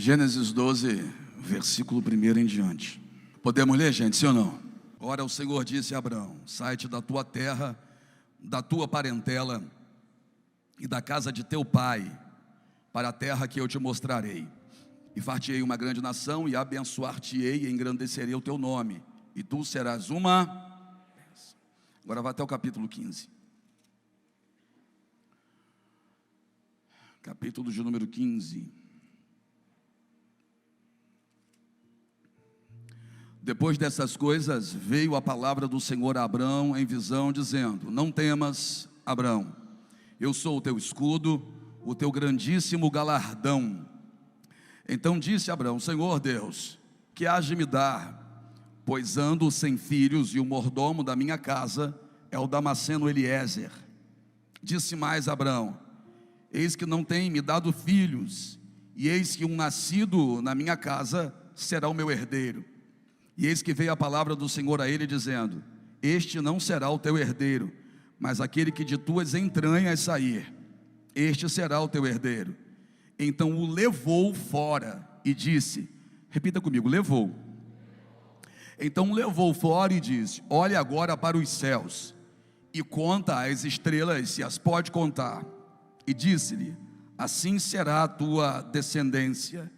Gênesis 12, versículo 1 em diante. Podemos ler, gente, sim ou não? Ora, o Senhor disse a Abraão: sai-te da tua terra, da tua parentela e da casa de teu pai, para a terra que eu te mostrarei. E far-te-ei uma grande nação, e abençoar-te-ei, e engrandecerei o teu nome, e tu serás uma bênção. Agora vai até o capítulo 15. Capítulo de número 15. Depois dessas coisas, veio a palavra do Senhor a Abrão em visão, dizendo: não temas, Abrão, eu sou o teu escudo, o teu grandíssimo galardão. Então disse Abrão: Senhor Deus, que hás de me dar? Pois ando sem filhos, e o mordomo da minha casa é o Damasceno Eliezer. Disse mais Abrão: eis que não tem me dado filhos, e eis que um nascido na minha casa será o meu herdeiro. E eis que veio a palavra do Senhor a ele, dizendo: este não será o teu herdeiro, mas aquele que de tuas entranhas sair, este será o teu herdeiro. Então o levou fora e disse, repita comigo, levou. Então o levou fora e disse: olha agora para os céus, e conta as estrelas, se as pode contar. E disse-lhe: assim será a tua descendência.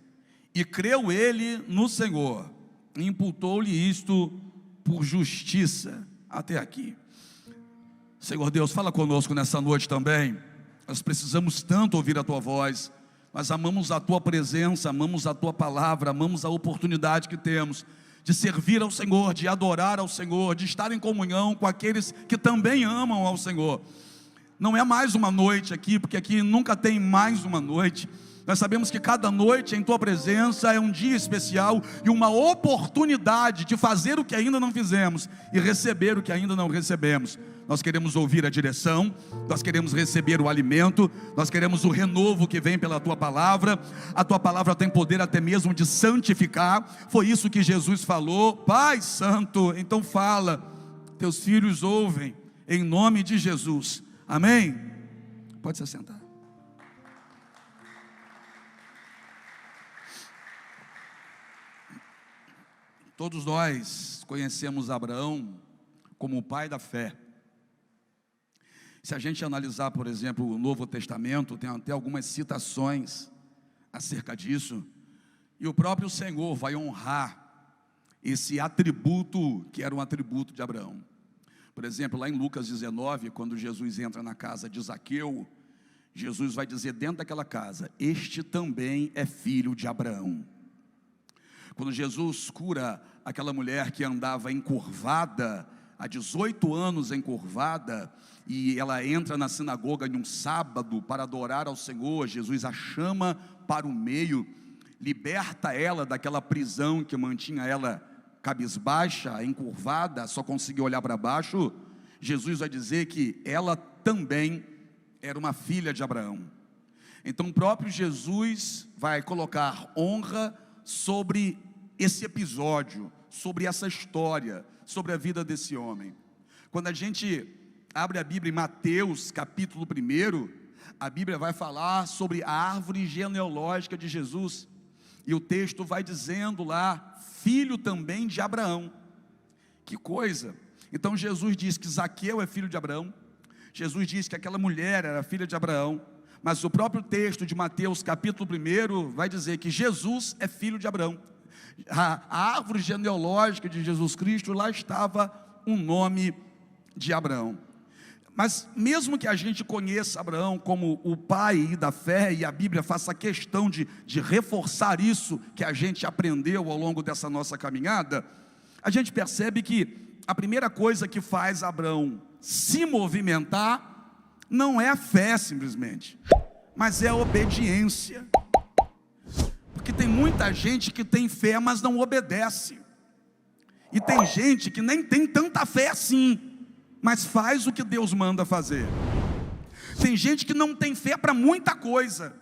E creu ele no Senhor, e imputou-lhe isto por justiça. Até aqui. Senhor Deus, fala conosco nessa noite também. Nós precisamos tanto ouvir a tua voz. Nós amamos a tua presença, amamos a tua palavra, amamos a oportunidade que temos de servir ao Senhor, de adorar ao Senhor, de estar em comunhão com aqueles que também amam ao Senhor. Não é mais uma noite aqui, porque aqui nunca tem mais uma noite. Nós sabemos que cada noite em tua presença é um dia especial e uma oportunidade de fazer o que ainda não fizemos e receber o que ainda não recebemos. Nós queremos ouvir a direção, nós queremos receber o alimento, nós queremos o renovo que vem pela tua palavra. A tua palavra tem poder até mesmo de santificar. Foi isso que Jesus falou: Pai Santo, então fala, teus filhos ouvem, em nome de Jesus. Amém? Pode se assentar. Todos nós conhecemos Abraão como o pai da fé. Se a gente analisar, por exemplo, o Novo Testamento, tem até algumas citações acerca disso, e o próprio Senhor vai honrar esse atributo que era um atributo de Abraão. Por exemplo, lá em Lucas 19, quando Jesus entra na casa de Zaqueu, Jesus vai dizer dentro daquela casa: este também é filho de Abraão. Quando Jesus cura aquela mulher que andava encurvada, há 18 anos encurvada, e ela entra na sinagoga em um sábado para adorar ao Senhor, Jesus a chama para o meio, liberta ela daquela prisão que mantinha ela cabisbaixa, encurvada, só conseguia olhar para baixo. Jesus vai dizer que ela também era uma filha de Abraão. Então o próprio Jesus vai colocar honra sobre esse episódio, sobre essa história, sobre a vida desse homem. Quando a gente abre a Bíblia em Mateus capítulo 1, a Bíblia vai falar sobre a árvore genealógica de Jesus, e o texto vai dizendo lá: filho também de Abraão. Que coisa! Então Jesus diz que Zaqueu é filho de Abraão, Jesus diz que aquela mulher era filha de Abraão, mas o próprio texto de Mateus capítulo 1 vai dizer que Jesus é filho de Abraão. A árvore genealógica de Jesus Cristo, lá estava um nome de Abraão. Mas mesmo que a gente conheça Abraão como o pai da fé, e a Bíblia faça questão de reforçar isso que a gente aprendeu ao longo dessa nossa caminhada, a gente percebe que a primeira coisa que faz Abraão se movimentar não é a fé simplesmente, mas é a obediência. Porque tem muita gente que tem fé, mas não obedece. E tem gente que nem tem tanta fé assim, mas faz o que Deus manda fazer. Tem gente que não tem fé para muita coisa,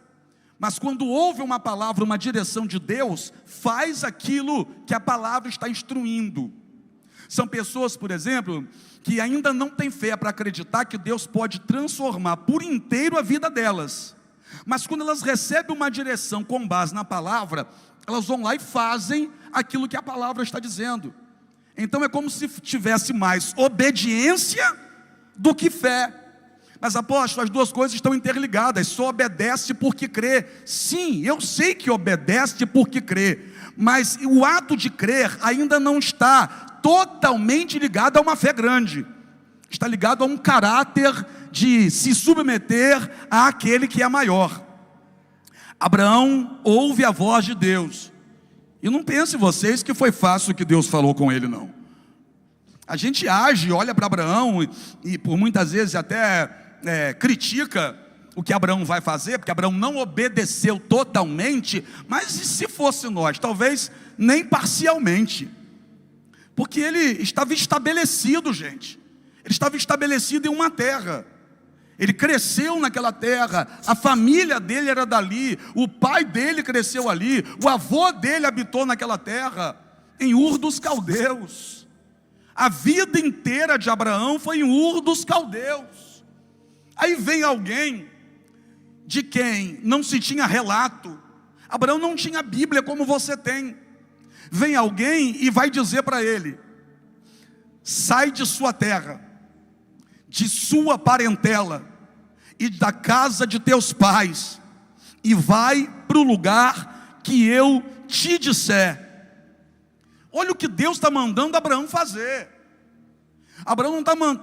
mas quando ouve uma palavra, uma direção de Deus, faz aquilo que a palavra está instruindo. São pessoas, por exemplo, que ainda não têm fé para acreditar que Deus pode transformar por inteiro a vida delas, Mas quando elas recebem uma direção com base na palavra, elas vão lá e fazem aquilo que a palavra está dizendo. Então é como se tivesse mais obediência do que fé. Mas apóstolo, as duas coisas estão interligadas. Só obedece porque crê. Sim, eu sei que obedece porque crê, mas o ato de crer ainda não está totalmente ligado a uma fé grande. Está ligado a um caráter de se submeter àquele que é maior. Abraão ouve a voz de Deus. E não pense vocês que foi fácil o que Deus falou com ele, não. A gente age, olha para Abraão e por muitas vezes até critica o que Abraão vai fazer, porque Abraão não obedeceu totalmente, mas e se fosse nós? Talvez nem parcialmente, porque ele estava estabelecido, gente. Ele estava estabelecido em uma terra. Ele cresceu naquela terra, a família dele era dali, o pai dele cresceu ali, o avô dele habitou naquela terra, em Ur dos Caldeus. A vida inteira de Abraão foi em Ur dos Caldeus. Aí vem alguém de quem não se tinha relato. Abraão não tinha Bíblia como você tem. Vem alguém e vai dizer para ele: sai de sua terra, de sua parentela e da casa de teus pais, e vai para o lugar que eu te disser. Olha o que Deus está mandando Abraão fazer.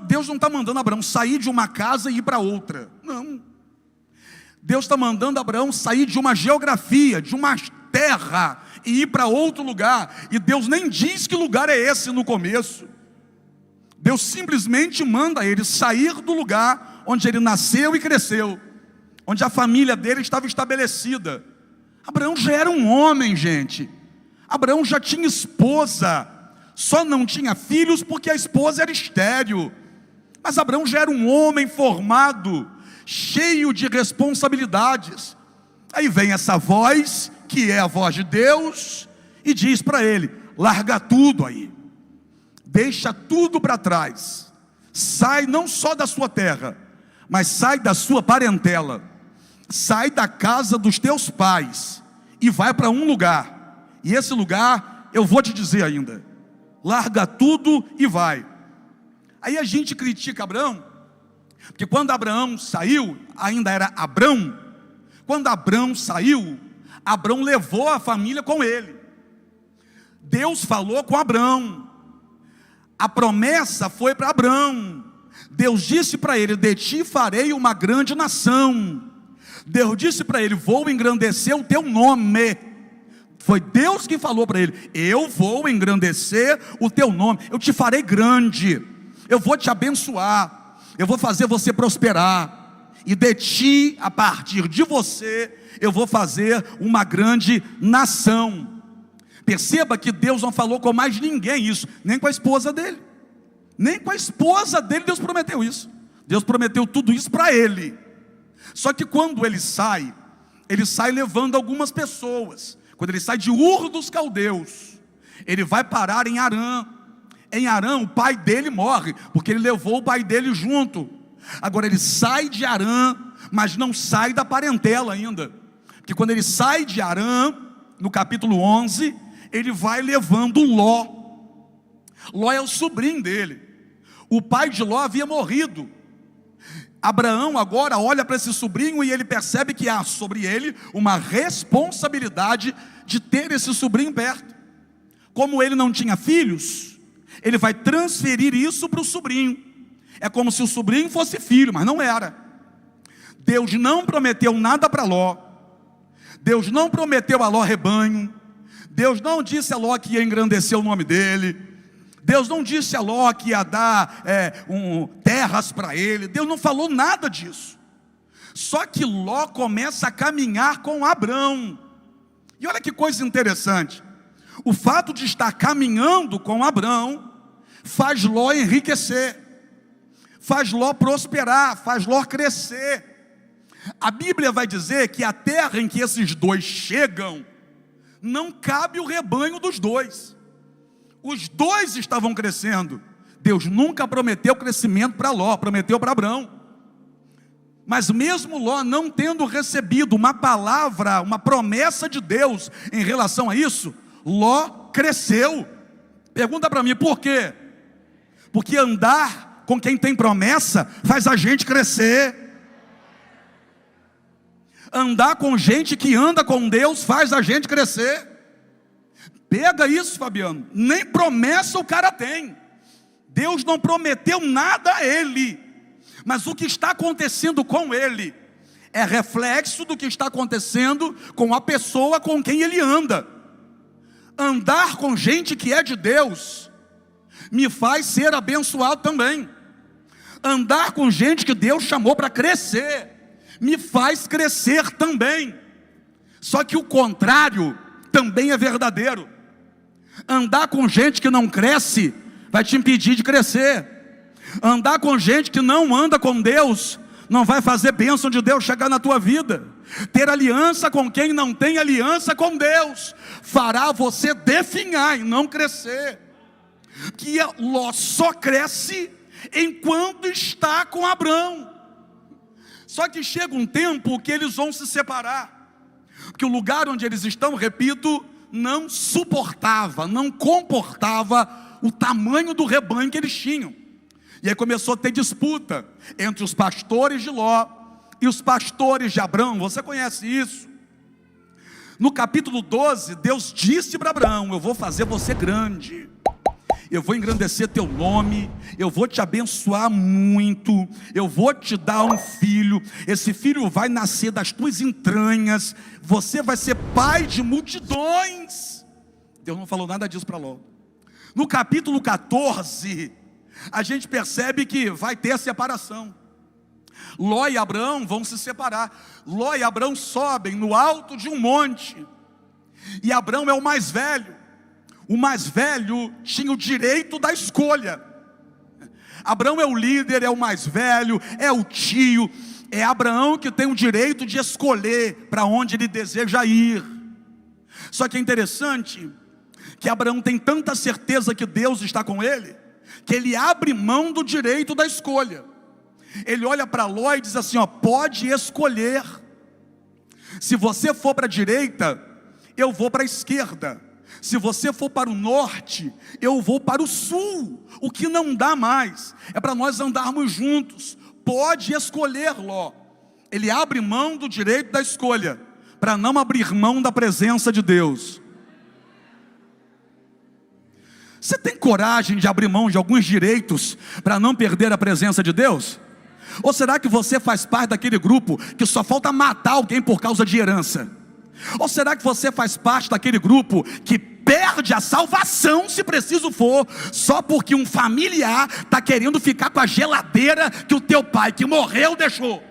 Deus não está mandando Abraão sair de uma casa e ir para outra. Não. Deus está mandando Abraão sair de uma geografia, de uma terra, e ir para outro lugar. E Deus nem diz que lugar é esse no começo. Deus simplesmente manda ele sair do lugar onde ele nasceu e cresceu, onde a família dele estava estabelecida. Abraão já era um homem, gente. Abraão já tinha esposa, só não tinha filhos porque a esposa era estéril. Mas Abraão já era um homem formado, cheio de responsabilidades. Aí vem essa voz, que é a voz de Deus, e diz para ele: larga tudo aí, deixa tudo para trás, sai não só da sua terra, mas sai da sua parentela, sai da casa dos teus pais, e vai para um lugar, e esse lugar, eu vou te dizer ainda, larga tudo e vai. Aí a gente critica Abraão, porque quando Abraão saiu, ainda era Abrão. Quando Abrão saiu, Abrão levou a família com ele. Deus falou com Abrão, a promessa foi para Abrão. Deus disse para ele: de ti farei uma grande nação. Deus disse para ele: vou engrandecer o teu nome. Foi Deus que falou para ele: eu vou engrandecer o teu nome, eu te farei grande, eu vou te abençoar, eu vou fazer você prosperar, e de ti, a partir de você, eu vou fazer uma grande nação. Perceba que Deus não falou com mais ninguém isso, nem com a esposa dele. Nem com a esposa dele Deus prometeu isso. Deus prometeu tudo isso para ele. Só que quando ele sai levando algumas pessoas. Quando ele sai de Ur dos Caldeus, ele vai parar em Harã. Em Harã o pai dele morre, porque ele levou o pai dele junto. Agora ele sai de Harã, mas não sai da parentela ainda. Porque quando ele sai de Harã, no capítulo 11, ele vai levando Ló. Ló é o sobrinho dele. O pai de Ló havia morrido. Abraão agora olha para esse sobrinho e ele percebe que há sobre ele uma responsabilidade de ter esse sobrinho perto. Como ele não tinha filhos, ele vai transferir isso para o sobrinho. É como se o sobrinho fosse filho, mas não era. Deus não prometeu nada para Ló. Deus não prometeu a Ló rebanho. Deus não disse a Ló que ia engrandecer o nome dele. Deus não disse a Ló que ia dar terras para ele. Deus não falou nada disso. Só que Ló começa a caminhar com Abrão. E olha que coisa interessante. O fato de estar caminhando com Abrão faz Ló enriquecer, faz Ló prosperar, faz Ló crescer. A Bíblia vai dizer que a terra em que esses dois chegam, não cabe o rebanho dos dois. Os dois estavam crescendo. Deus nunca prometeu crescimento para Ló, prometeu para Abrão. Mas mesmo Ló não tendo recebido uma palavra, uma promessa de Deus em relação a isso, Ló cresceu. Pergunta para mim, por quê? Porque andar com quem tem promessa faz a gente crescer. Andar com gente que anda com Deus faz a gente crescer. Pega isso, Fabiano. Nem promessa o cara tem. Deus não prometeu nada a ele. Mas o que está acontecendo com ele é reflexo do que está acontecendo com a pessoa com quem ele anda. Andar com gente que é de Deus me faz ser abençoado também. Andar com gente que Deus chamou para crescer me faz crescer também. Só que o contrário também é verdadeiro. Andar com gente que não cresce vai te impedir de crescer. Andar com gente que não anda com Deus não vai fazer bênção de Deus chegar na tua vida. Ter aliança com quem não tem aliança com Deus fará você definhar e não crescer. Que Ló só cresce enquanto está com Abrão. Só que chega um tempo que eles vão se separar, porque o lugar onde eles estão, repito, não suportava, não comportava o tamanho do rebanho que eles tinham. E aí começou a ter disputa entre os pastores de Ló e os pastores de Abrão. Você conhece isso? No capítulo 12, Deus disse para Abrão: eu vou fazer você grande, eu vou engrandecer teu nome, eu vou te abençoar muito, eu vou te dar um filho, esse filho vai nascer das tuas entranhas, você vai ser pai de multidões. Deus não falou nada disso para Ló. No capítulo 14, a gente percebe que vai ter a separação. Ló e Abrão vão se separar. Ló e Abrão sobem no alto de um monte, e Abrão é o mais velho. O mais velho tinha o direito da escolha. Abrão é o líder, é o mais velho, é o tio. É Abraão que tem o direito de escolher para onde ele deseja ir. Só que é interessante que Abraão tem tanta certeza que Deus está com ele, que ele abre mão do direito da escolha. Ele olha para Ló e diz assim, ó, pode escolher. Se você for para a direita, eu vou para a esquerda. Se você for para o norte, eu vou para o sul. O que não dá mais é para nós andarmos juntos. Pode escolher, Ló. Ele abre mão do direito da escolha, para não abrir mão da presença de Deus. Você tem coragem de abrir mão de alguns direitos para não perder a presença de Deus? Ou será que você faz parte daquele grupo que só falta matar alguém por causa de herança? Ou será que você faz parte daquele grupo que perde a salvação, se preciso for, só porque um familiar está querendo ficar com a geladeira que o teu pai que morreu deixou?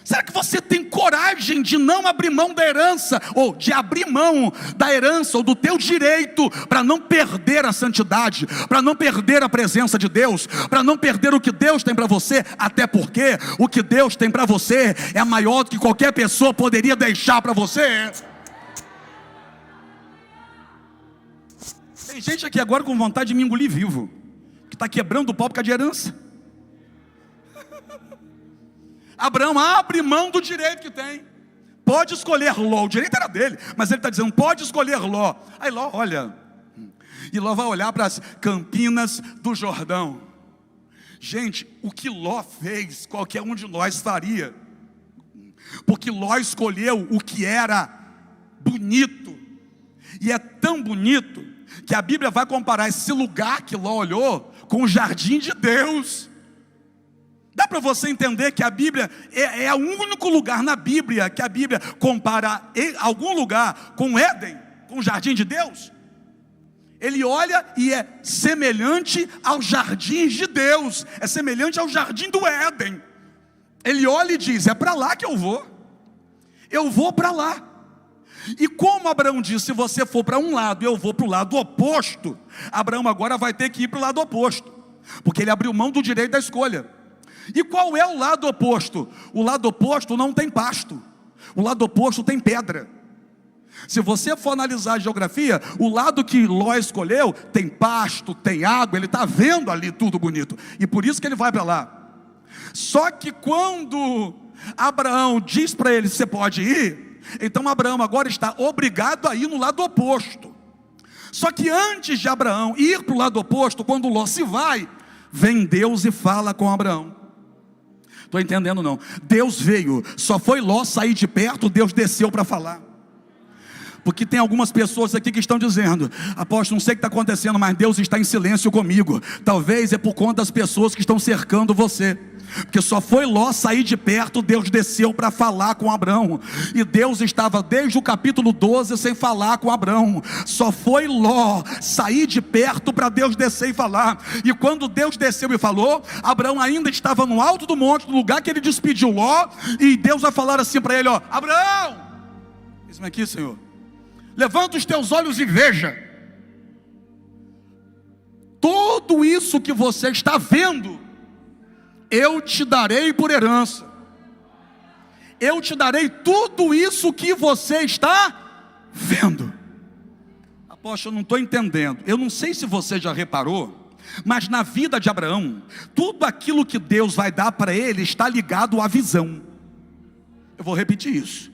Será que você tem coragem de não abrir mão da herança, ou de abrir mão da herança, ou do teu direito, para não perder a santidade, para não perder a presença de Deus, para não perder o que Deus tem para você? Até porque o que Deus tem para você é maior do que qualquer pessoa poderia deixar para você. Tem gente aqui agora com vontade de me engolir vivo, que está quebrando o pau por causa de herança. Abraão abre mão do direito que tem. Pode escolher Ló, o direito era dele, mas ele está dizendo, pode escolher Ló. Aí Ló olha, e Ló vai olhar para as campinas do Jordão. Gente, o que Ló fez, qualquer um de nós faria, porque Ló escolheu o que era bonito, e é tão bonito, que a Bíblia vai comparar esse lugar que Ló olhou, com o jardim de Deus. Dá para você entender que a Bíblia é o único lugar na Bíblia que a Bíblia compara algum lugar com Éden, com o jardim de Deus? Ele olha e é semelhante aos jardins de Deus, é semelhante ao jardim do Éden. Ele olha e diz, é para lá que eu vou para lá. E como Abraão disse, se você for para um lado, eu vou para o lado oposto, Abraão agora vai ter que ir para o lado oposto, porque ele abriu mão do direito da escolha. E qual é o lado oposto? O lado oposto não tem pasto, o lado oposto tem pedra. Se você for analisar a geografia, o lado que Ló escolheu tem pasto, tem água, ele está vendo ali tudo bonito, e por isso que ele vai para lá. Só que quando Abraão diz para ele: você pode ir, então Abraão agora está obrigado a ir no lado oposto. Só que antes de Abraão ir para o lado oposto, quando Ló se vai, vem Deus e fala com Abraão. Estou entendendo não? Deus veio, só foi Ló sair de perto, Deus desceu para falar. Porque tem algumas pessoas aqui que estão dizendo: apóstolo, não sei o que está acontecendo, mas Deus está em silêncio comigo. Talvez é por conta das pessoas que estão cercando você. Porque só foi Ló sair de perto, Deus desceu para falar com Abraão. E Deus estava desde o capítulo 12 sem falar com Abraão. Só foi Ló sair de perto para Deus descer e falar. E quando Deus desceu e falou, Abraão ainda estava no alto do monte, no lugar que ele despediu Ló. E Deus vai falar assim para ele: ó, Abraão, isso aqui, Senhor, levanta os teus olhos e veja. Tudo isso que você está vendo, eu te darei por herança. Eu te darei tudo isso que você está vendo. Apóstolo, eu não estou entendendo. Eu não sei se você já reparou, mas na vida de Abraão, tudo aquilo que Deus vai dar para ele está ligado à visão. Eu vou repetir isso.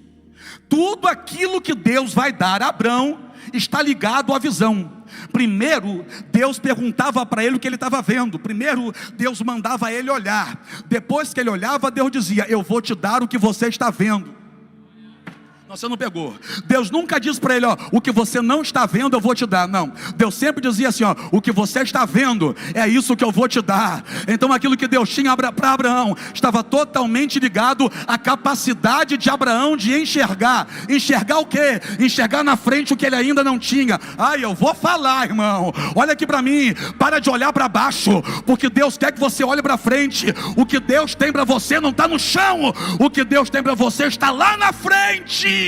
Tudo aquilo que Deus vai dar a Abraão está ligado à visão. Primeiro, Deus perguntava para ele o que ele estava vendo. Primeiro, Deus mandava ele olhar. Depois que ele olhava, Deus dizia: eu vou te dar o que você está vendo. Você não pegou. Deus nunca disse para ele: ó, o que você não está vendo eu vou te dar. Não, Deus sempre dizia assim: ó, o que você está vendo é isso que eu vou te dar. Então aquilo que Deus tinha para Abraão estava totalmente ligado à capacidade de Abraão de enxergar. Enxergar o quê? Enxergar na frente o que ele ainda não tinha. Ai, eu vou falar, irmão, olha aqui para mim, para de olhar para baixo, porque Deus quer que você olhe para frente. O que Deus tem para você não está no chão, o que Deus tem para você está lá na frente.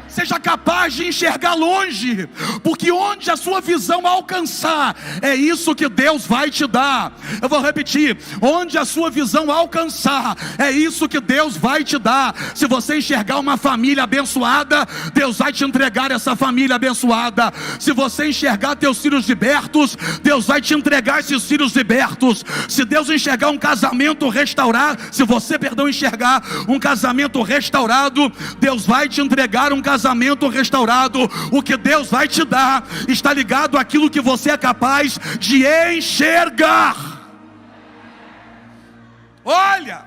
Seja capaz de enxergar longe, porque onde a sua visão alcançar, é isso que Deus vai te dar. Eu vou repetir: onde a sua visão alcançar, é isso que Deus vai te dar. Se você enxergar uma família abençoada, Deus vai te entregar essa família abençoada. Se você enxergar teus filhos libertos, Deus vai te entregar esses filhos libertos. Se Deus enxergar um casamento restaurado, enxergar um casamento restaurado, Deus vai te entregar um casamento restaurado. O que Deus vai te dar está ligado àquilo que você é capaz de enxergar. Olha,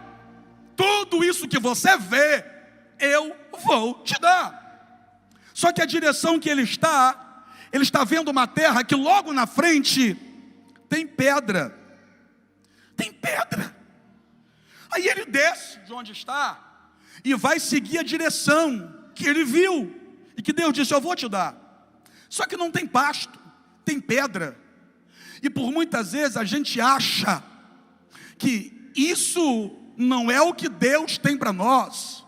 tudo isso que você vê, eu vou te dar. Só que a direção que ele está vendo uma terra que logo na frente tem pedra. Tem pedra. Aí ele desce de onde está e vai seguir a direção que ele viu e que Deus disse: eu vou te dar. Só que não tem pasto, tem pedra. E por muitas vezes a gente acha que isso não é o que Deus tem para nós.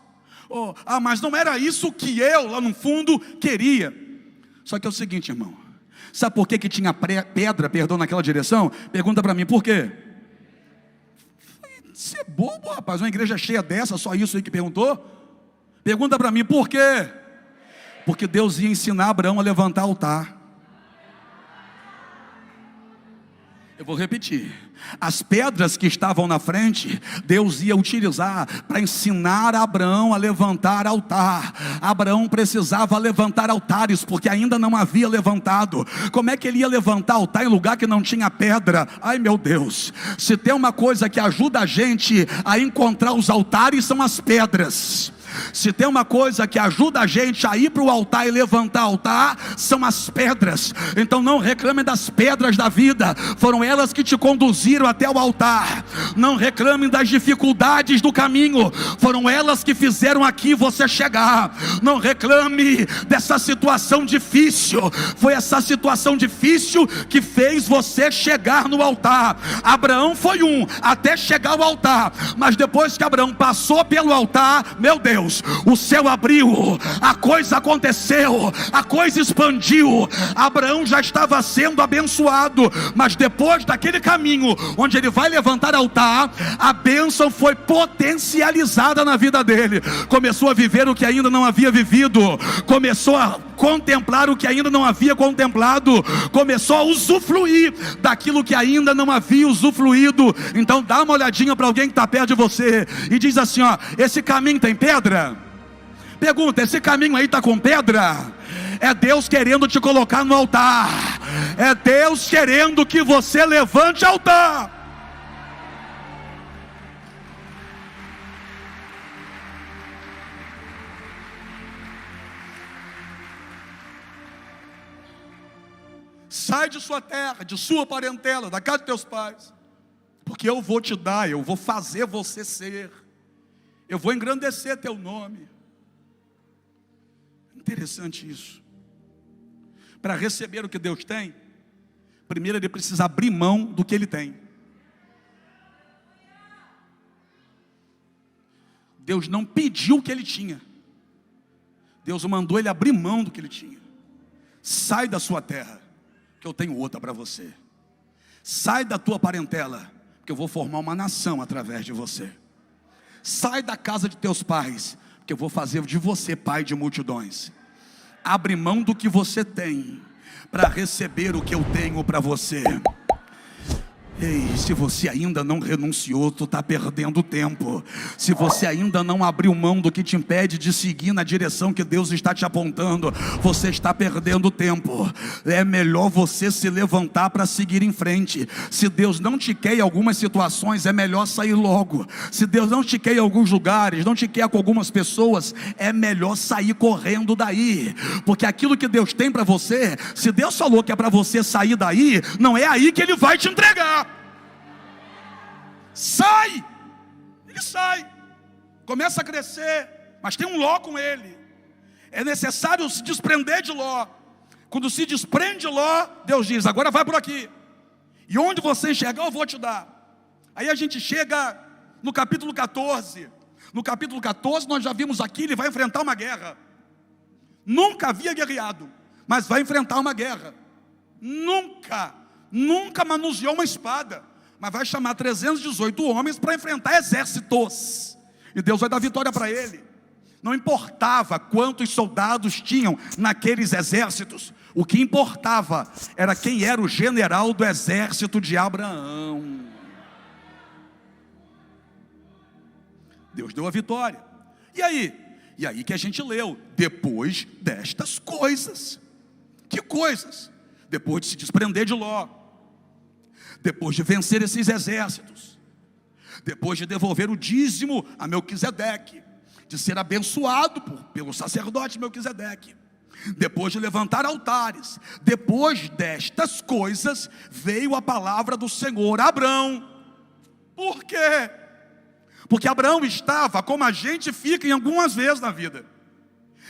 Mas não era isso que eu lá no fundo queria. Só que é o seguinte, irmão, sabe por que tinha pedra, naquela direção? Pergunta para mim, por quê? Você é bobo, rapaz, uma igreja cheia dessa, só isso aí que perguntou? Pergunta para mim, por quê? Porque Deus ia ensinar Abraão a levantar altar. Eu vou repetir: as pedras que estavam na frente, Deus ia utilizar para ensinar Abraão a levantar altar. Abraão precisava levantar altares, porque ainda não havia levantado. Como é que ele ia levantar altar em lugar que não tinha pedra? Ai meu Deus, se tem uma coisa que ajuda a gente a encontrar os altares, são as pedras. Se tem uma coisa que ajuda a gente a ir para o altar e levantar altar, são as pedras. Então não reclamem das pedras da vida, foram elas que te conduziram até o altar. Não reclamem das dificuldades do caminho, foram elas que fizeram aqui você chegar. Não reclame dessa situação difícil, foi essa situação difícil que fez você chegar no altar. Abraão foi até chegar ao altar, mas depois que Abraão passou pelo altar, meu Deus, Deus, o céu abriu, a coisa aconteceu, a coisa expandiu. Abraão já estava sendo abençoado, mas depois daquele caminho, onde ele vai levantar altar, a bênção foi potencializada na vida dele. Começou a viver o que ainda não havia vivido, começou a contemplar o que ainda não havia contemplado, começou a usufruir daquilo que ainda não havia usufruído. Então dá uma olhadinha para alguém que está perto de você e diz assim: ó, esse caminho tem pedra? Pergunta: esse caminho aí está com pedra? É Deus querendo te colocar no altar, é Deus querendo que você levante altar. Sai de sua terra, de sua parentela, da casa de teus pais, porque eu vou te dar, eu vou fazer você ser, eu vou engrandecer teu nome. Interessante isso. Para receber o que Deus tem, primeiro ele precisa abrir mão do que ele tem. Deus não pediu o que ele tinha, Deus mandou ele abrir mão do que ele tinha. Sai da sua terra, que eu tenho outra para você. Sai da tua parentela, porque eu vou formar uma nação através de você. Sai da casa de teus pais, porque eu vou fazer de você pai de multidões. Abre mão do que você tem, para receber o que eu tenho para você. Ei, se você ainda não renunciou, tu está perdendo tempo. Se você ainda não abriu mão do que te impede de seguir na direção que Deus está te apontando, você está perdendo tempo. É melhor você se levantar para seguir em frente. Se Deus não te quer em algumas situações, é melhor sair logo. Se Deus não te quer em alguns lugares, não te quer com algumas pessoas, é melhor sair correndo daí. Porque aquilo que Deus tem para você, se Deus falou que é para você sair daí, não é aí que Ele vai te entregar. Sai, ele sai, começa a crescer, mas tem um Ló com ele. É necessário se desprender de Ló. Quando se desprende de Ló, Deus diz: agora vai por aqui, e onde você enxergar eu vou te dar. Aí a gente chega no capítulo 14. No capítulo 14 nós já vimos aqui, ele vai enfrentar uma guerra. Nunca havia guerreado, mas vai enfrentar uma guerra. Nunca manuseou uma espada, mas vai chamar 318 homens para enfrentar exércitos, e Deus vai dar vitória para ele. Não importava quantos soldados tinham naqueles exércitos, o que importava era quem era o general do exército de Abraão. Deus deu a vitória. E aí que a gente leu: depois destas coisas. Que coisas? Depois de se desprender de Ló, depois de vencer esses exércitos, depois de devolver o dízimo a Melquisedeque, de ser abençoado pelo sacerdote Melquisedeque, depois de levantar altares, depois destas coisas, veio a palavra do Senhor a Abrão. Por quê? Porque Abraão estava como a gente fica em algumas vezes na vida.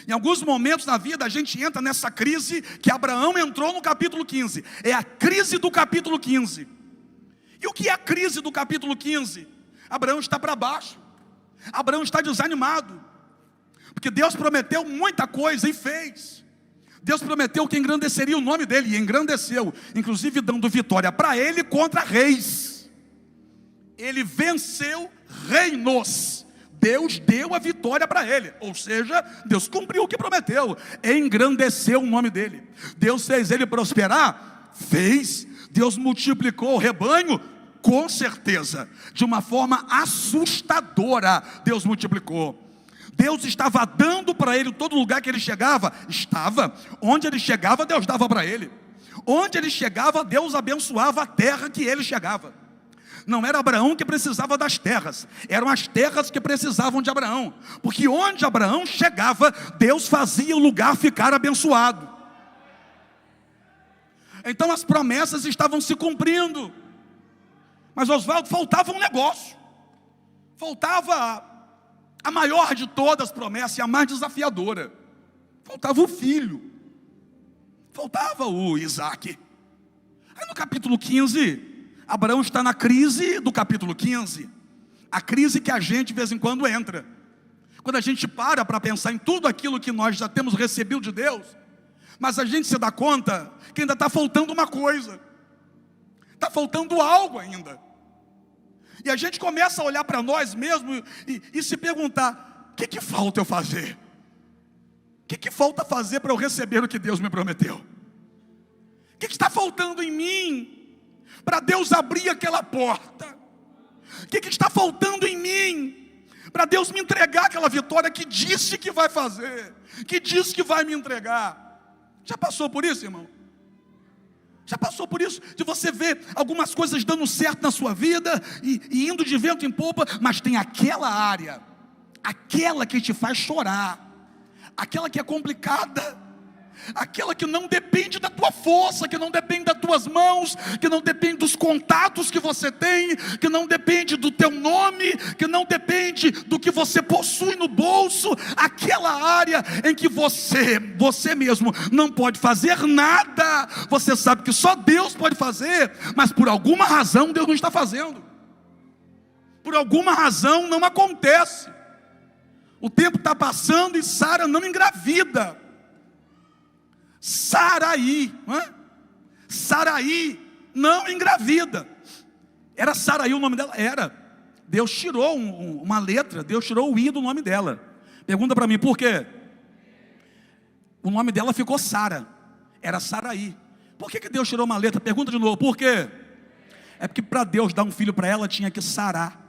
Em alguns momentos na vida a gente entra nessa crise que Abraão entrou no capítulo 15. É a crise do capítulo 15. E o que é a crise do capítulo 15? Abraão está para baixo, Abraão está desanimado, porque Deus prometeu muita coisa e fez. Deus prometeu que engrandeceria o nome dele, e engrandeceu, inclusive dando vitória para ele contra reis. Ele venceu reinos, Deus deu a vitória para ele, ou seja, Deus cumpriu o que prometeu, engrandeceu o nome dele. Deus fez ele prosperar? Fez. Deus multiplicou o rebanho? Com certeza, de uma forma assustadora, Deus multiplicou. Deus estava dando para ele todo lugar que ele chegava, estava. Onde ele chegava, Deus dava para ele. Onde ele chegava, Deus abençoava a terra que ele chegava. Não era Abraão que precisava das terras, eram as terras que precisavam de Abraão, porque onde Abraão chegava, Deus fazia o lugar ficar abençoado. Então as promessas estavam se cumprindo. Mas, Oswaldo, faltava um negócio. Faltava a maior de todas as promessas e a mais desafiadora. Faltava o filho. Faltava o Isaac. Aí no capítulo 15, Abraão está na crise do capítulo 15. A crise que a gente de vez em quando entra. Quando a gente para pensar em tudo aquilo que nós já temos recebido de Deus, mas a gente se dá conta que ainda está faltando uma coisa, está faltando algo ainda. E a gente começa a olhar para nós mesmos e se perguntar: o que falta eu fazer? O que falta fazer para eu receber o que Deus me prometeu? O que está faltando em mim para Deus abrir aquela porta? O que está faltando em mim para Deus me entregar aquela vitória que disse que vai fazer, que disse que vai me entregar? Já passou por isso, irmão? Já passou por isso? De você ver algumas coisas dando certo na sua vida e indo de vento em popa, mas tem aquela área, aquela que te faz chorar, aquela que é complicada, aquela que não depende da tua força, que não depende das tuas mãos, que não depende dos contatos que você tem, que não depende do teu nome, que não depende do que você possui no bolso, aquela área em que você mesmo não pode fazer nada. Você sabe que só Deus pode fazer, mas por alguma razão Deus não está fazendo, por alguma razão não acontece. O tempo está passando e Sara não engravida. Saraí não engravida. Era Saraí o nome dela? Era. Deus tirou uma letra, Deus tirou o i do nome dela. Pergunta para mim, por quê? O nome dela ficou Sara, era Saraí. Por que Deus tirou uma letra? Pergunta de novo, por quê? É porque para Deus dar um filho para ela tinha que sarar.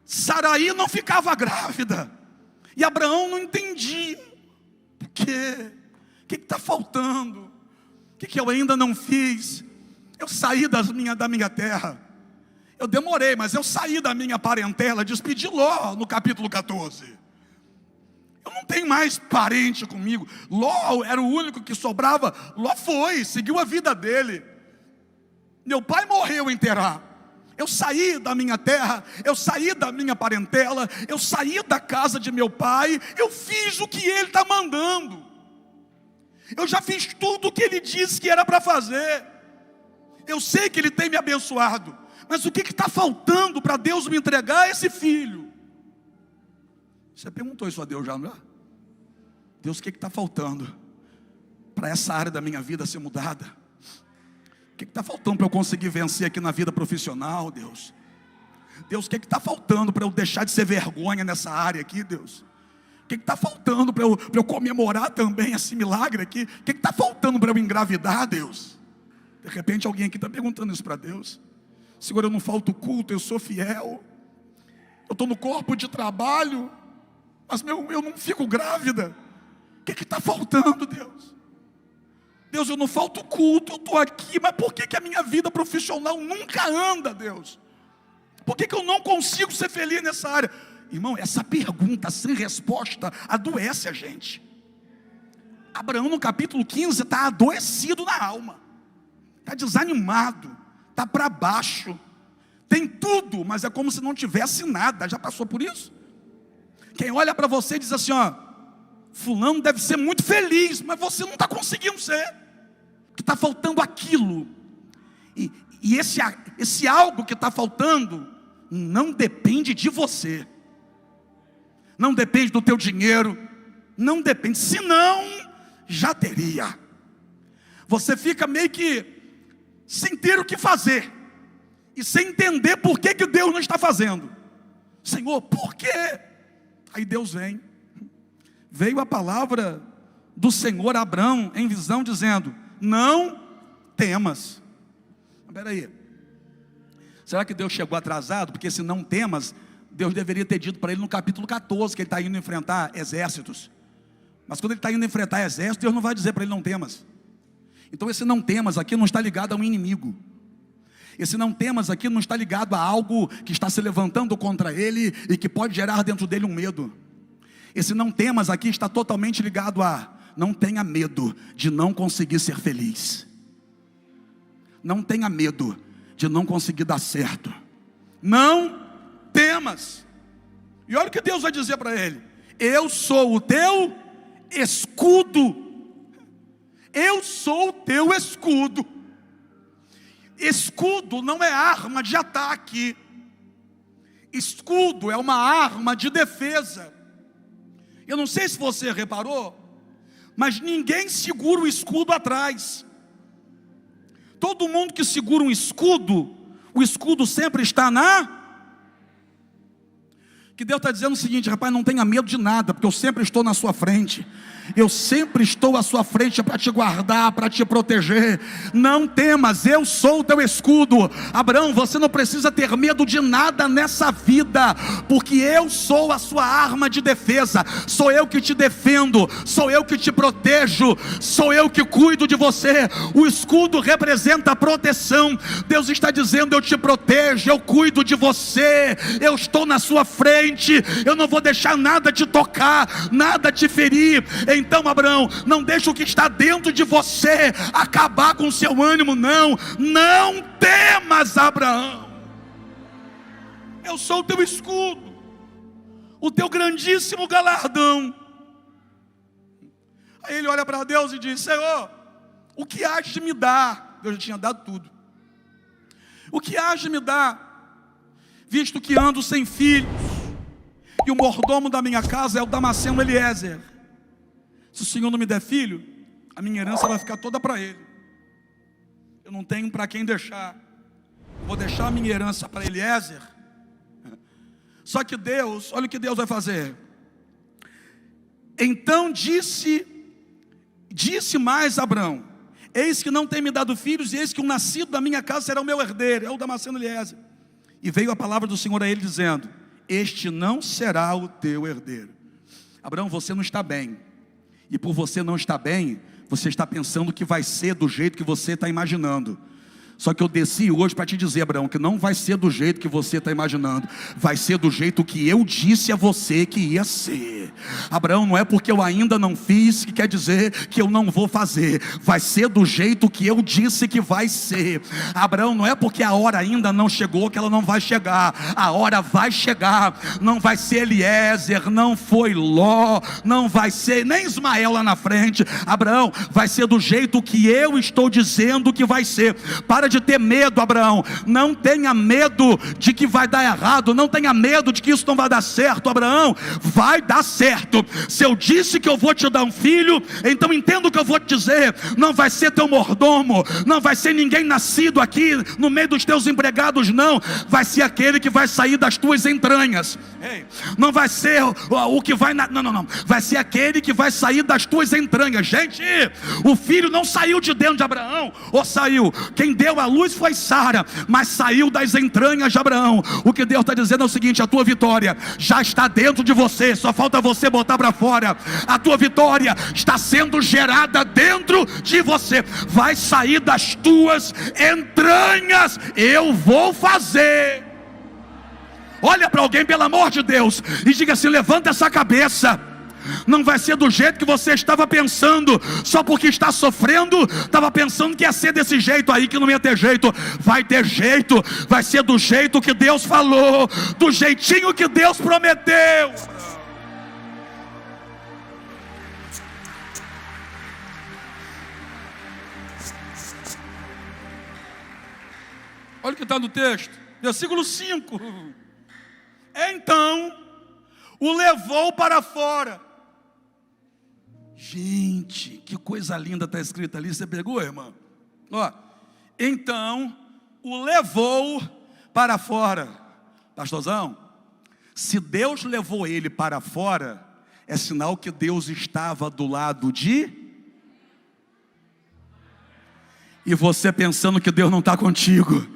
Saraí não ficava grávida. E Abraão não entendia. Por quê? O que está faltando? O que eu ainda não fiz? Eu saí da minha terra. Eu demorei, mas eu saí da minha parentela. Despedi Ló no capítulo 14. Eu não tenho mais parente comigo. Ló era o único que sobrava. Ló foi, seguiu a vida dele. Meu pai morreu em Terá. Eu saí da minha terra, eu saí da minha parentela, eu saí da casa de meu pai, eu fiz o que ele está mandando. Eu já fiz tudo o que ele disse que era para fazer. Eu sei que ele tem me abençoado, mas o que está faltando para Deus me entregar esse filho? Você perguntou isso a Deus já, não é? Deus, o que está faltando para essa área da minha vida ser mudada? O que está faltando para eu conseguir vencer aqui na vida profissional, Deus? Deus, o que está faltando para eu deixar de ser vergonha nessa área aqui, Deus? O que está faltando para eu comemorar também esse milagre aqui? O que está faltando para eu engravidar, Deus? De repente alguém aqui está perguntando isso para Deus. Senhor, eu não falto culto, eu sou fiel, eu estou no corpo de trabalho, mas eu não fico grávida. O que está faltando, Deus? Deus, eu não falto culto, eu estou aqui, mas por que a minha vida profissional nunca anda, Deus? Por que eu não consigo ser feliz nessa área? Irmão, essa pergunta sem resposta adoece a gente. Abraão no capítulo 15 está adoecido na alma, está desanimado, está para baixo, tem tudo, mas é como se não tivesse nada. Já passou por isso? Quem olha para você e diz assim, ó, fulano deve ser muito feliz, mas você não está conseguindo ser, que está faltando aquilo, e esse algo que está faltando, não depende de você, não depende do teu dinheiro, não depende, senão, já teria. Você fica meio que, sem ter o que fazer, e sem entender por que Deus não está fazendo. Senhor, por quê? Aí Deus vem. Veio a palavra do Senhor a Abraão em visão dizendo, não temas. Espera aí, será que Deus chegou atrasado? Porque se não temas, Deus deveria ter dito para ele no capítulo 14 que ele está indo enfrentar exércitos. Mas quando ele está indo enfrentar exércitos, Deus não vai dizer para ele não temas. Então esse não temas aqui não está ligado a um inimigo. Esse não temas aqui não está ligado a algo que está se levantando contra ele e que pode gerar dentro dele um medo. Esse não temas aqui está totalmente ligado a não tenha medo de não conseguir ser feliz. Não tenha medo de não conseguir dar certo. Não temas. E olha o que Deus vai dizer para ele: eu sou o teu escudo. Eu sou o teu escudo. Escudo não é arma de ataque. Escudo é uma arma de defesa. Eu não sei se você reparou, mas ninguém segura o escudo atrás. Todo mundo que segura um escudo, o escudo sempre está Que Deus está dizendo o seguinte: rapaz, não tenha medo de nada, porque eu sempre estou na sua frente. Eu sempre estou à sua frente para te guardar, para te proteger. Não temas, eu sou o teu escudo. Abraão, você não precisa ter medo de nada nessa vida, porque eu sou a sua arma de defesa. Sou eu que te defendo, sou eu que te protejo, sou eu que cuido de você. O escudo representa a proteção. Deus está dizendo: eu te protejo, eu cuido de você, eu estou na sua frente, eu não vou deixar nada te tocar, nada te ferir. Então, Abraão, não deixe o que está dentro de você acabar com o seu ânimo, não temas, Abraão, eu sou o teu escudo, o teu grandíssimo galardão. Aí ele olha para Deus e diz: Senhor, o que hás de me dar? Deus já tinha dado tudo. O que hás de me dar, visto que ando sem filhos, e o mordomo da minha casa é o Damasceno Eliezer? Se o Senhor não me der filho, a minha herança vai ficar toda para ele. Eu não tenho para quem deixar. Vou deixar a minha herança para Eliezer. Só que Deus, olha o que Deus vai fazer. Então disse mais Abraão: eis que não tem me dado filhos, e eis que o nascido da minha casa será o meu herdeiro, é o Damasceno Eliezer. E veio a palavra do Senhor a ele dizendo: este não será o teu herdeiro. Abraão, você não está bem. E por você não estar bem, você está pensando que vai ser do jeito que você está imaginando. Só que eu desci hoje para te dizer, Abraão, que não vai ser do jeito que você está imaginando. Vai ser do jeito que eu disse a você que ia ser. Abraão, não é porque eu ainda não fiz que quer dizer que eu não vou fazer. Vai ser do jeito que eu disse que vai ser. Abraão, não é porque a hora ainda não chegou que ela não vai chegar. A hora vai chegar. Não vai ser Eliezer, não foi Ló, não vai ser nem Ismael lá na frente. Abraão, vai ser do jeito que eu estou dizendo que vai ser. Para de ter medo, Abraão. Não tenha medo de que vai dar errado. Não tenha medo de que isso não vai dar certo, Abraão. Vai dar certo. Se eu disse que eu vou te dar um filho, então entenda o que eu vou te dizer. Não vai ser teu mordomo, não vai ser ninguém nascido aqui no meio dos teus empregados, não. Vai ser aquele que vai sair das tuas entranhas. Não vai ser o que vai não. Vai ser aquele que vai sair das tuas entranhas. Gente, o filho não saiu de dentro de Abraão, ou saiu? Quem deu a luz foi Sara, mas saiu das entranhas de Abraão. O que Deus está dizendo é o seguinte: a tua vitória já está dentro de você, só falta você botar para fora. A tua vitória está sendo gerada dentro de você, vai sair das tuas entranhas. Eu vou fazer. Olha para alguém, pelo amor de Deus, e diga assim: levanta essa cabeça. Não vai ser do jeito que você estava pensando, só porque está sofrendo, estava pensando que ia ser desse jeito aí, que não ia ter jeito. Vai ter jeito, vai ser do jeito que Deus falou, do jeitinho que Deus prometeu. Olha o que está no texto, versículo 5. Então o levou para fora. Gente, que coisa linda está escrita ali. Você pegou, irmão? Ó, então o levou para fora. Pastorzão, se Deus levou ele para fora, é sinal que Deus estava do lado de... E você pensando que Deus não está contigo.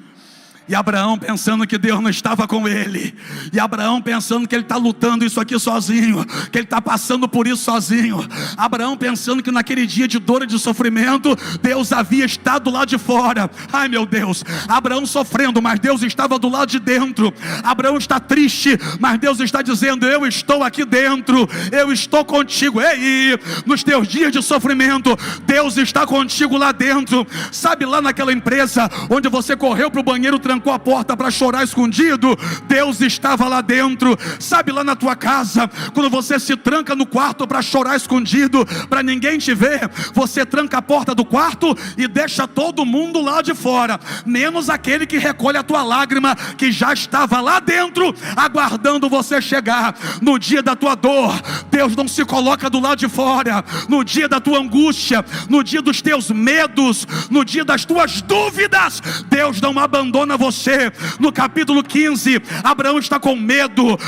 E Abraão pensando que Deus não estava com ele. E Abraão pensando que ele está lutando isso aqui sozinho, que ele está passando por isso sozinho. Abraão pensando que naquele dia de dor e de sofrimento, Deus havia estado lá de fora. Ai meu Deus, Abraão sofrendo, mas Deus estava do lado de dentro. Abraão está triste, mas Deus está dizendo: eu estou aqui dentro, eu estou contigo. Ei, nos teus dias de sofrimento, Deus está contigo lá dentro. Sabe, lá naquela empresa onde você correu para o banheiro tranquilo, trancou a porta para chorar escondido, Deus estava lá dentro. Sabe, lá na tua casa, quando você se tranca no quarto para chorar escondido, para ninguém te ver, você tranca a porta do quarto e deixa todo mundo lá de fora, menos aquele que recolhe a tua lágrima, que já estava lá dentro, aguardando você chegar. No dia da tua dor, Deus não se coloca do lado de fora. No dia da tua angústia, no dia dos teus medos, no dia das tuas dúvidas, Deus não abandona você. No capítulo 15, Abraão está com medo.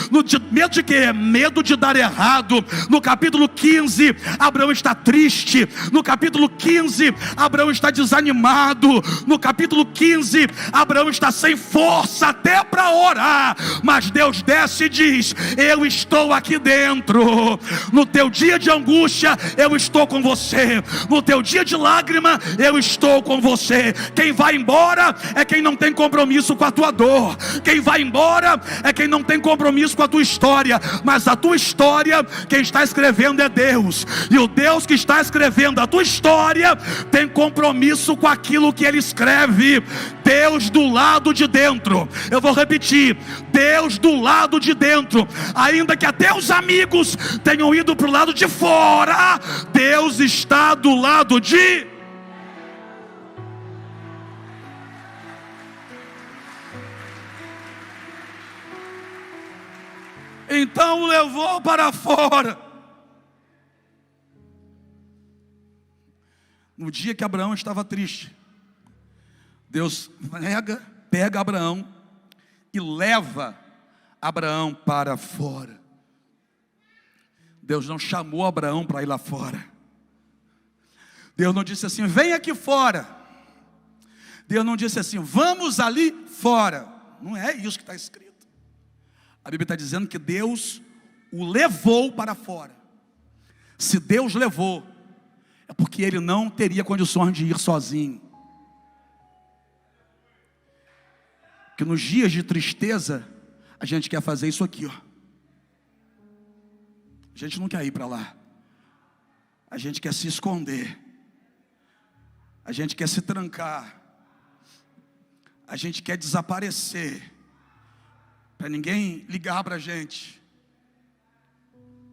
Medo de quê? Medo de dar errado. No capítulo 15, Abraão está triste. No capítulo 15, Abraão está desanimado. No capítulo 15, Abraão está sem força até para orar. Mas Deus desce e diz: eu estou aqui dentro. No teu dia de angústia, eu estou com você. No teu dia de lágrima, eu estou com você. Quem vai embora é quem não tem compromisso com a tua dor. Quem vai embora é quem não tem compromisso com a tua história. Mas a tua história, quem está escrevendo é Deus. E o Deus que está escrevendo a tua história tem compromisso com aquilo que Ele escreve. Deus do lado de dentro. Eu vou repetir: Deus do lado de dentro. Ainda que até os amigos tenham ido para o lado de fora, Deus está do lado de... Então o levou para fora. No dia que Abraão estava triste, Deus pega Abraão e leva Abraão para fora. Deus não chamou Abraão para ir lá fora. Deus não disse assim: vem aqui fora. Deus não disse assim: vamos ali fora. Não é isso que está escrito. A Bíblia está dizendo que Deus o levou para fora. Se Deus levou, é porque Ele não teria condições de ir sozinho. Que nos dias de tristeza, a gente quer fazer isso aqui, ó. A gente não quer ir para lá. A gente quer se esconder. A gente quer se trancar. A gente quer desaparecer, para ninguém ligar para a gente,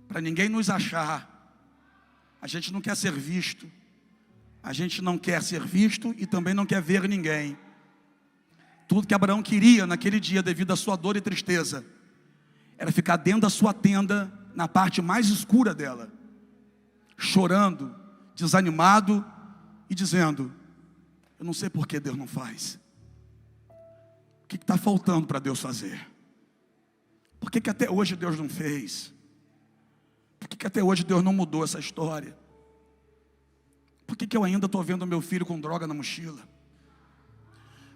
para ninguém nos achar. A gente não quer ser visto. A gente não quer ser visto e também não quer ver ninguém. Tudo que Abraão queria naquele dia, devido à sua dor e tristeza, era ficar dentro da sua tenda, na parte mais escura dela, chorando, desanimado e dizendo: eu não sei por que Deus não faz. O que está faltando para Deus fazer? Por que até hoje Deus não fez? Por que até hoje Deus não mudou essa história? Por que eu ainda estou vendo meu filho com droga na mochila?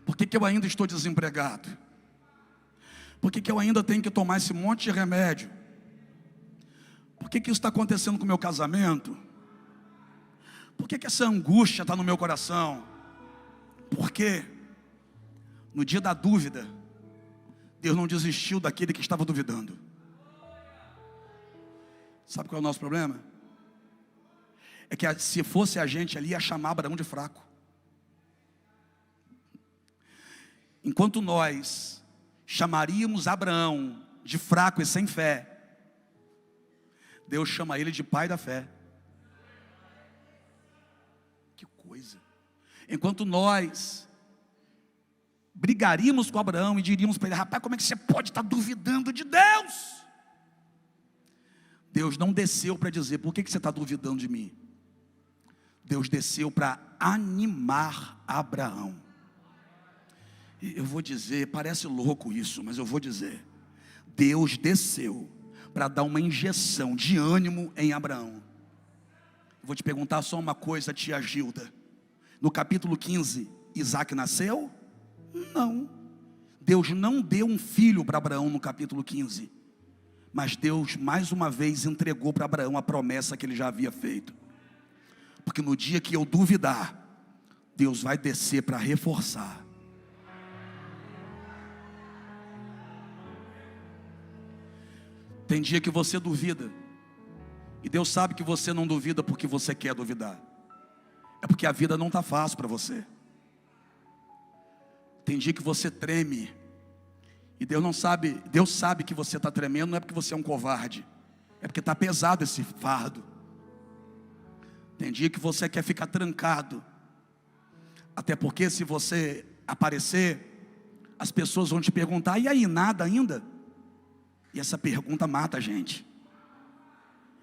Por que eu ainda estou desempregado? Por que eu ainda tenho que tomar esse monte de remédio? Por que isso está acontecendo com o meu casamento? Por que essa angústia está no meu coração? Porque no dia da dúvida, Deus não desistiu daquele que estava duvidando. Sabe qual é o nosso problema? É que se fosse a gente ali, ia chamar Abraão de fraco. Enquanto nós chamaríamos Abraão de fraco e sem fé, Deus chama ele de pai da fé. Que coisa. Enquanto nós brigaríamos com Abraão e diríamos para ele: rapaz, como é que você pode estar duvidando de Deus? Deus não desceu para dizer: por que você está duvidando de mim? Deus desceu para animar Abraão. Eu vou dizer, parece louco isso, mas eu vou dizer: Deus desceu para dar uma injeção de ânimo em Abraão. Vou te perguntar só uma coisa, tia Gilda. No capítulo 15, Isaac nasceu? Não. Deus não deu um filho para Abraão no capítulo 15. Mas Deus mais uma vez entregou para Abraão a promessa que ele já havia feito. Porque no dia que eu duvidar, Deus vai descer para reforçar. Tem dia que você duvida, e Deus sabe que você não duvida porque você quer duvidar. É porque a vida não está fácil para você. Tem dia que você treme, e Deus sabe que você está tremendo, não é porque você é um covarde, é porque está pesado esse fardo. Tem dia que você quer ficar trancado, até porque se você aparecer, as pessoas vão te perguntar: e aí, nada ainda? E essa pergunta mata a gente.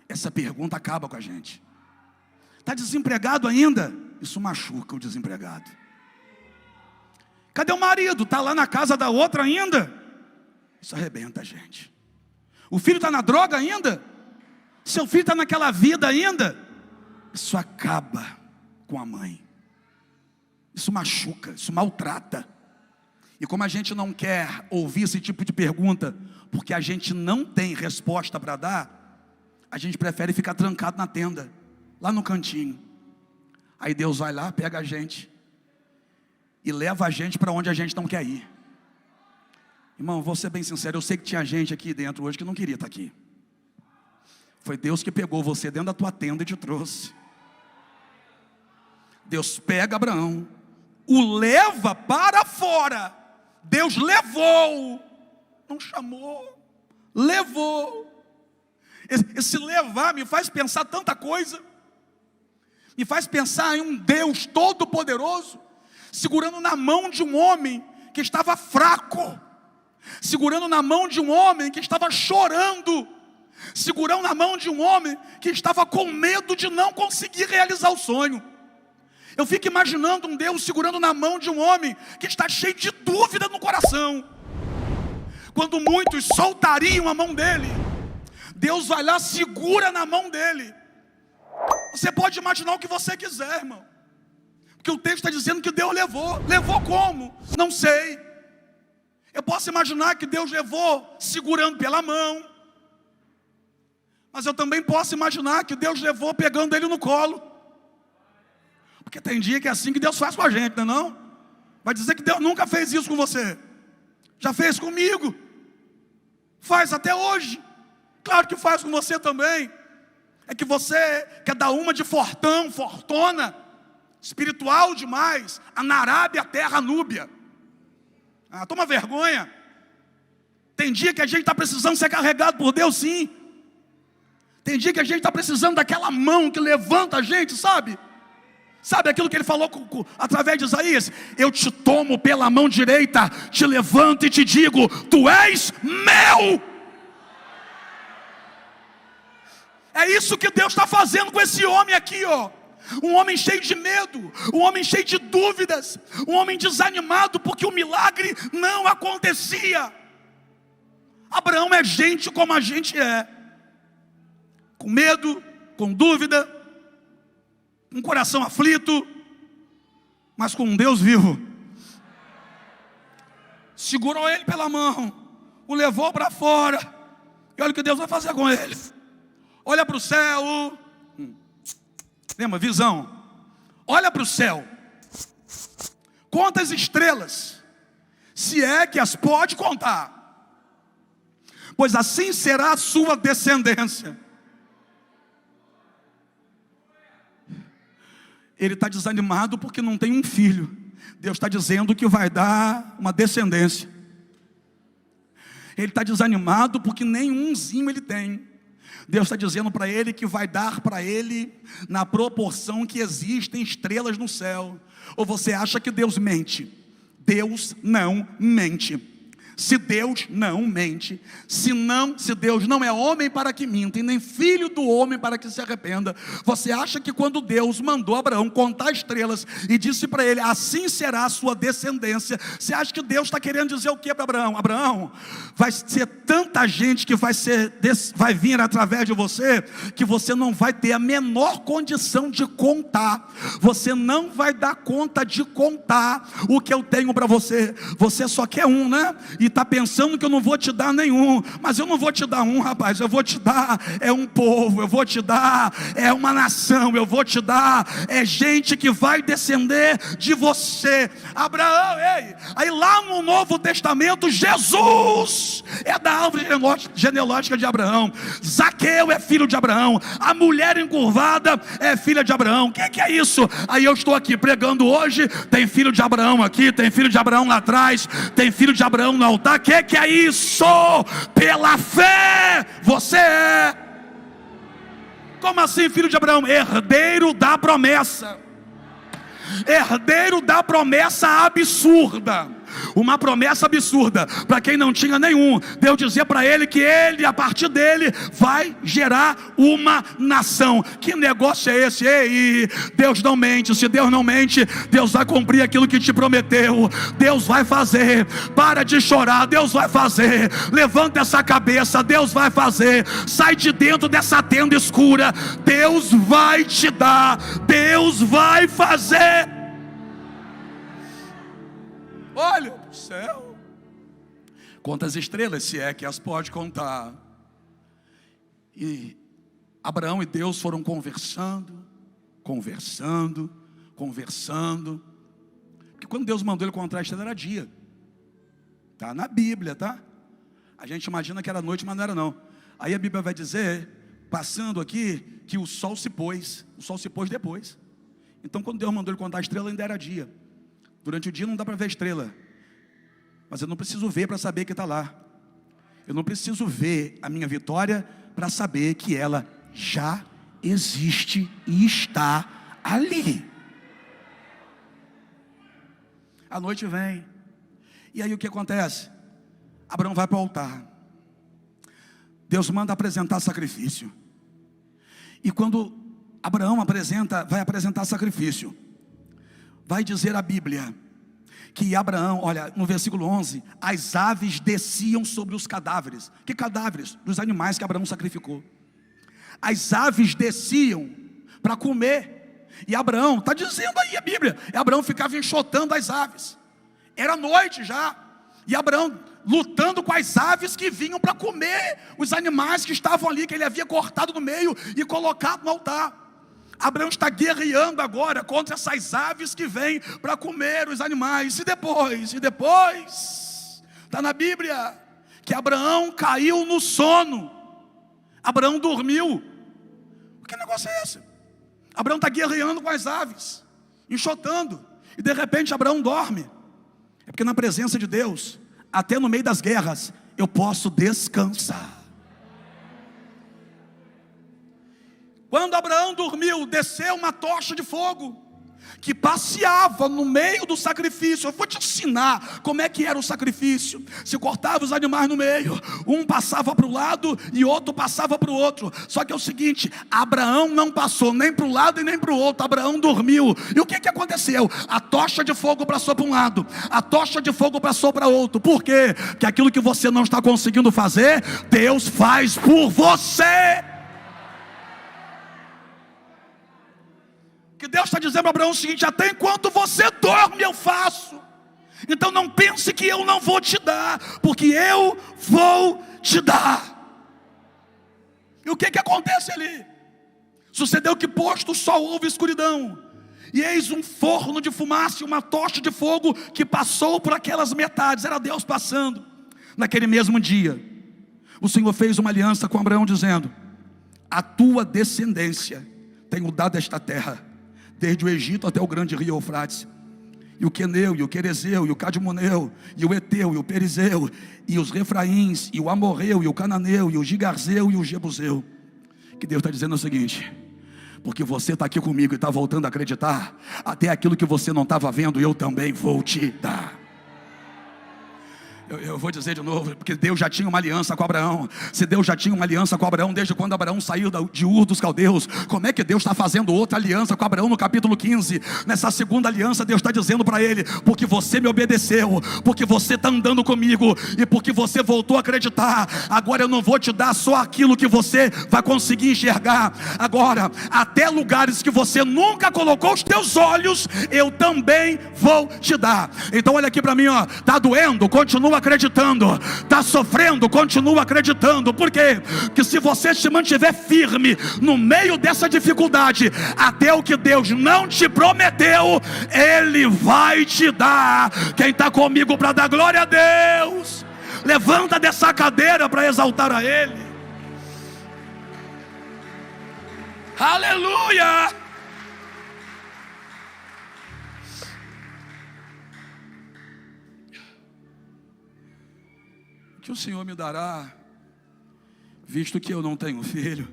Essa pergunta acaba com a gente. Está desempregado ainda? Isso machuca o desempregado. Cadê o marido? Está lá na casa da outra ainda? Isso arrebenta a gente. O filho está na droga ainda? Seu filho está naquela vida ainda? Isso acaba com a mãe. Isso machuca, isso maltrata. E como a gente não quer ouvir esse tipo de pergunta, porque a gente não tem resposta para dar, a gente prefere ficar trancado na tenda, lá no cantinho. Aí Deus vai lá, pega a gente e leva a gente para onde a gente não quer ir. Irmão, vou ser bem sincero, eu sei que tinha gente aqui dentro hoje que não queria estar aqui. Foi Deus que pegou você dentro da tua tenda e te trouxe. Deus pega Abraão, o leva para fora. Deus levou, não chamou, levou. Esse levar me faz pensar tanta coisa. Me faz pensar em um Deus todo poderoso segurando na mão de um homem que estava fraco, segurando na mão de um homem que estava chorando, segurando na mão de um homem que estava com medo de não conseguir realizar o sonho. Eu fico imaginando um Deus segurando na mão de um homem que está cheio de dúvida no coração. Quando muitos soltariam a mão dele, Deus vai lá, segura na mão dele. Você pode imaginar o que você quiser, irmão, porque o texto está dizendo que Deus levou. Levou como? Não sei. Eu posso imaginar que Deus levou segurando pela mão, mas eu também posso imaginar que Deus levou pegando ele no colo. Porque tem dia que é assim que Deus faz com a gente, não é não? Vai dizer que Deus nunca fez isso com você. Já fez comigo. Faz até hoje. Claro que faz com você também. É que você quer dar uma de fortão, fortuna, espiritual demais. A Narábia, a terra Núbia. Toma vergonha. Tem dia que a gente está precisando ser carregado por Deus, sim. Tem dia que a gente está precisando daquela mão que levanta a gente, sabe? Sabe aquilo que ele falou através de Isaías? Eu te tomo pela mão direita, te levanto e te digo: tu és meu. É isso que Deus está fazendo com esse homem aqui, ó. Um homem cheio de medo, um homem cheio de dúvidas, um homem desanimado porque o milagre não acontecia. Abraão é gente como a gente é, com medo, com dúvida, um coração aflito, mas com um Deus vivo. Segurou ele pela mão, o levou para fora, e olha o que Deus vai fazer com ele. Olha para o céu, lembra, visão. Olha para o céu, conta as estrelas, se é que as pode contar, pois assim será a sua descendência. Ele está desanimado porque não tem um filho. Deus está dizendo que vai dar uma descendência. Ele está desanimado porque nenhumzinho ele tem. Deus está dizendo para ele que vai dar para ele na proporção que existem estrelas no céu. Ou você acha que Deus mente? Deus não mente. Se Deus não mente, se Deus não é homem para que minta, e nem filho do homem para que se arrependa, você acha que quando Deus mandou Abraão contar estrelas e disse para ele: assim será a sua descendência, você acha que Deus está querendo dizer o que para Abraão? Abraão, vai ser tanta gente que vai vir através de você, que você não vai ter a menor condição de contar. Você não vai dar conta de contar o que eu tenho para você. Você só quer um, né? e está pensando que eu não vou te dar nenhum. Mas eu não vou te dar um, rapaz, eu vou te dar um povo, eu vou te dar uma nação, eu vou te dar gente que vai descender de você. Abraão, aí lá no Novo Testamento, Jesus é da árvore genealógica de Abraão. Zaqueu é filho de Abraão. A mulher encurvada é filha de Abraão. O que é isso? Aí eu estou aqui pregando hoje, tem filho de Abraão aqui, tem filho de Abraão lá atrás, tem filho de Abraão no altar. O que é isso? Pela fé você é. Como assim filho de Abraão? Herdeiro da promessa. Herdeiro da promessa absurda. Uma promessa absurda para quem não tinha nenhum. Deus dizia para ele que ele, a partir dele, vai gerar uma nação. Que negócio é esse? Ei, Deus não mente. Se Deus não mente, Deus vai cumprir aquilo que te prometeu. Deus vai fazer. Para de chorar, Deus vai fazer. Levanta essa cabeça, Deus vai fazer. Sai de dentro dessa tenda escura, Deus vai te dar. Deus vai fazer. Olha para o céu, conta as estrelas, se é que as pode contar. E Abraão e Deus foram conversando. Porque quando Deus mandou ele contar a estrela era dia. Está na Bíblia, tá? A gente imagina que era noite, mas não era não. Aí a Bíblia vai dizer, passando aqui, que o sol se pôs. O sol se pôs depois. Então quando Deus mandou ele contar a estrela ainda era dia. Durante o dia não dá para ver a estrela, mas eu não preciso ver para saber que está lá. Eu não preciso ver a minha vitória para saber que ela já existe e está ali. A noite vem, e aí o que acontece? Abraão vai para o altar. Deus manda apresentar sacrifício. E quando Abraão vai apresentar sacrifício, vai dizer a Bíblia que Abraão, olha, no versículo 11, as aves desciam sobre os cadáveres. Que cadáveres? Dos animais que Abraão sacrificou. As aves desciam para comer. E Abraão, está dizendo aí a Bíblia, Abraão ficava enxotando as aves. Era noite já. E Abraão lutando com as aves que vinham para comer os animais que estavam ali, que ele havia cortado no meio e colocado no altar. Abraão está guerreando agora contra essas aves que vêm para comer os animais. E depois, está na Bíblia, que Abraão caiu no sono. Abraão dormiu. Que negócio é esse? Abraão está guerreando com as aves, enxotando, e de repente Abraão dorme. É porque na presença de Deus, até no meio das guerras, eu posso descansar. Quando Abraão dormiu, desceu uma tocha de fogo que passeava no meio do sacrifício. Eu vou te ensinar como é que era o sacrifício. Se cortava os animais no meio, um passava para o lado e outro passava para o outro. Só que é o seguinte, Abraão não passou nem para o lado e nem para o outro. Abraão dormiu. E o que aconteceu? A tocha de fogo passou para um lado, a tocha de fogo passou para outro. Por quê? Porque aquilo que você não está conseguindo fazer, Deus faz por você. Que Deus está dizendo para Abraão o seguinte: até enquanto você dorme eu faço. Então não pense que eu não vou te dar, porque eu vou te dar. E o que acontece ali? Sucedeu que posto o sol houve escuridão, e eis um forno de fumaça e uma tocha de fogo que passou por aquelas metades. Era Deus passando. Naquele mesmo dia, o Senhor fez uma aliança com Abraão dizendo: a tua descendência tenho dado esta terra, desde o Egito até o grande rio Eufrates, e o Queneu, e o Querezeu, e o Cadmoneu, e o Eteu, e o Perizeu, e os Refraíns, e o Amorreu, e o Cananeu, e o Gigarzeu, e o Jebuseu. Que Deus está dizendo o seguinte: porque você está aqui comigo e está voltando a acreditar, até aquilo que você não estava vendo, eu também vou te dar. Eu vou dizer de novo, porque Deus já tinha uma aliança com Abraão. Se Deus já tinha uma aliança com Abraão desde quando Abraão saiu de Ur dos Caldeus, como é que Deus está fazendo outra aliança com Abraão no capítulo 15? Nessa segunda aliança Deus está dizendo para ele: porque você me obedeceu, porque você está andando comigo, e porque você voltou a acreditar, agora eu não vou te dar só aquilo que você vai conseguir enxergar. Agora, até lugares que você nunca colocou os teus olhos, eu também vou te dar. Então olha aqui para mim, ó. Está doendo? Continua continua acreditando. Está sofrendo, continua acreditando. Por quê? Porque se você se mantiver firme no meio dessa dificuldade, até o que Deus não te prometeu, Ele vai te dar. Quem está comigo para dar glória a Deus? Levanta dessa cadeira para exaltar a Ele. Aleluia! Que o Senhor me dará, visto que eu não tenho filho?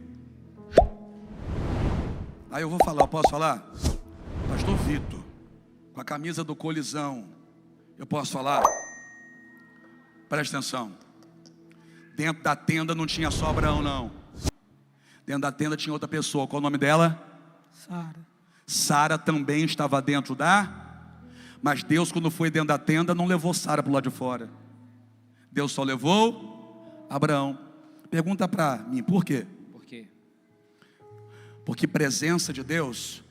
Aí eu vou falar, posso falar? Pastor Vitor, com a camisa do Colisão, eu posso falar? Presta atenção. Dentro da tenda não tinha só Abraão, não. Dentro da tenda tinha outra pessoa. Qual o nome dela? Sara. Sara também estava dentro mas Deus, quando foi dentro da tenda, não levou Sara para o lado de fora. Deus só levou Abraão. Pergunta para mim, por quê? Por quê? Porque presença de Deus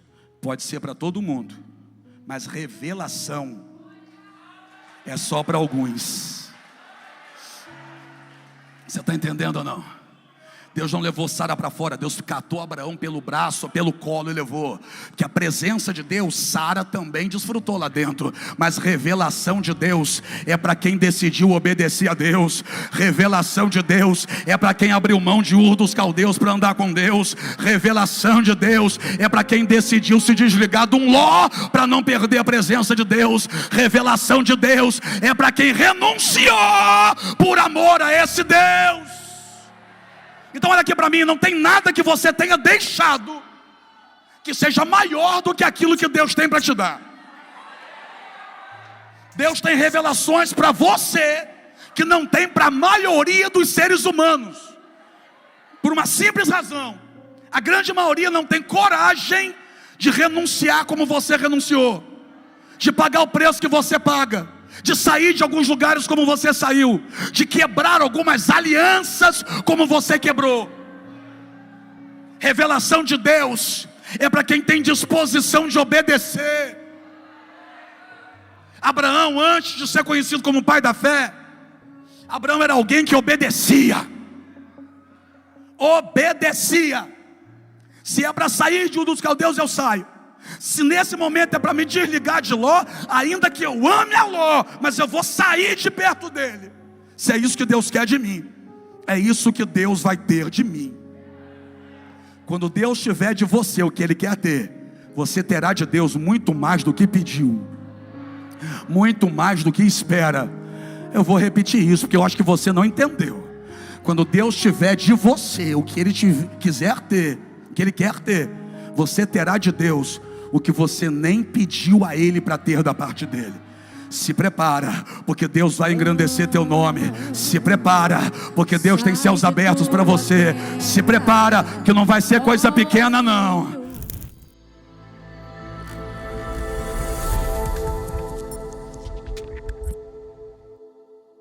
pode ser para todo mundo, mas revelação é só para alguns. Você está entendendo ou não? Deus não levou Sara para fora, Deus catou Abraão pelo braço, pelo colo e levou. Que a presença de Deus, Sara também desfrutou lá dentro. Mas revelação de Deus é para quem decidiu obedecer a Deus. Revelação de Deus é para quem abriu mão de Ur dos Caldeus para andar com Deus. Revelação de Deus é para quem decidiu se desligar de um Ló para não perder a presença de Deus. Revelação de Deus é para quem renunciou por amor a esse Deus. Então olha aqui para mim, não tem nada que você tenha deixado que seja maior do que aquilo que Deus tem para te dar. Deus tem revelações para você que não tem para a maioria dos seres humanos. Por uma simples razão: a grande maioria não tem coragem de renunciar como você renunciou, de pagar o preço que você paga, de sair de alguns lugares como você saiu, de quebrar algumas alianças como você quebrou. Revelação de Deus é para quem tem disposição de obedecer. Abraão, antes de ser conhecido como pai da fé, Abraão era alguém que obedecia. Obedecia. Se é para sair de Ur dos Caldeus, eu saio. Se nesse momento é para me desligar de Ló, ainda que eu ame a Ló, mas eu vou sair de perto dele. Se é isso que Deus quer de mim, é isso que Deus vai ter de mim. Quando Deus tiver de você o que Ele quer ter, você terá de Deus muito mais do que pediu, muito mais do que espera. Eu vou repetir isso, porque eu acho que você não entendeu. Quando Deus tiver de você o que Ele quiser ter, o que Ele quer ter, você terá de Deus o que você nem pediu a Ele para ter da parte dele. Se prepara, porque Deus vai engrandecer teu nome. Se prepara, porque Deus tem céus abertos para você. Se prepara, que não vai ser coisa pequena não.